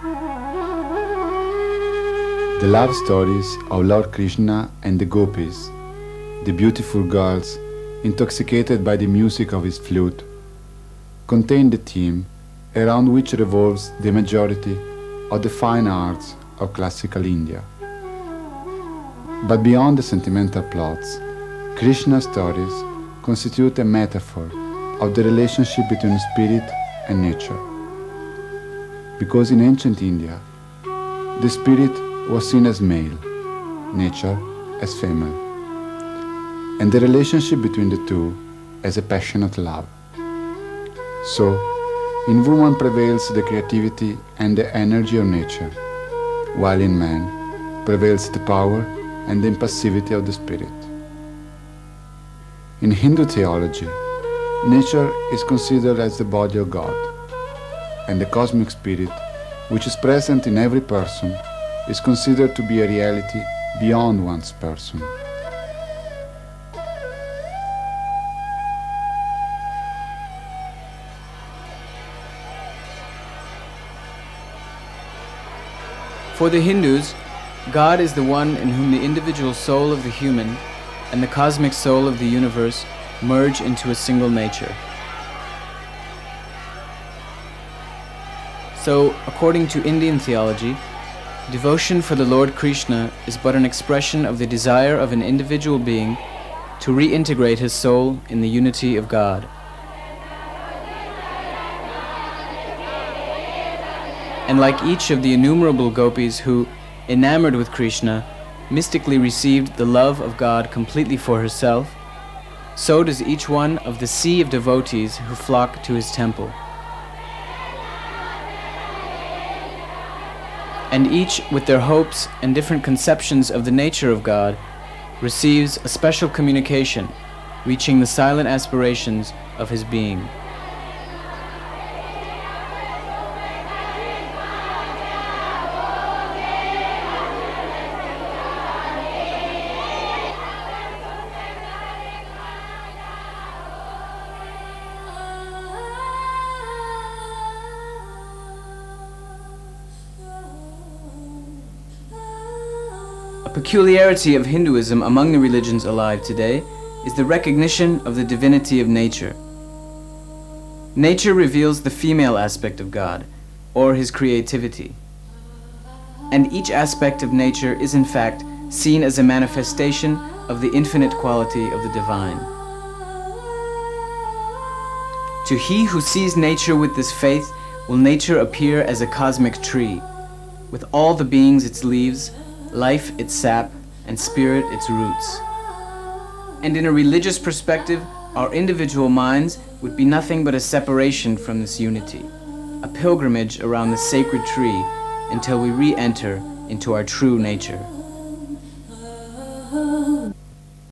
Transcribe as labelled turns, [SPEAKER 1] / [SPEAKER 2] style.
[SPEAKER 1] The love stories of Lord Krishna and the gopis, the beautiful girls intoxicated by the music of his flute, contain the theme around which revolves the majority of the fine arts of classical India. But beyond the sentimental plots, Krishna's stories constitute a metaphor of the relationship between spirit and nature. Because in ancient India, the spirit was seen as male, nature as female, and the relationship between the two as a passionate love. So, in woman prevails the creativity and the energy of nature, while in man prevails the power and the impassivity of the spirit. In Hindu theology, nature is considered as the body of God, and the cosmic spirit, which is present in every person, is considered to be a reality beyond one's person.
[SPEAKER 2] For the Hindus, God is the one in whom the individual soul of the human and the cosmic soul of the universe merge into a single nature. So, according to Indian theology, devotion for the Lord Krishna is but an expression of the desire of an individual being to reintegrate his soul in the unity of God. And like each of the innumerable gopis who, enamored with Krishna, mystically received the love of God completely for herself, so does each one of the sea of devotees who flock to his temple. And each, with their hopes and different conceptions of the nature of God, receives a special communication, reaching the silent aspirations of his being. A peculiarity of Hinduism among the religions alive today is the recognition of the divinity of nature. Nature reveals the female aspect of God, or his creativity. And each aspect of nature is in fact seen as a manifestation of the infinite quality of the divine. To he who sees nature with this faith will nature appear as a cosmic tree, with all the beings its leaves, life its sap, and spirit its roots. And in a religious perspective, our individual minds would be nothing but a separation from this unity, a pilgrimage around the sacred tree until we re-enter into our true nature.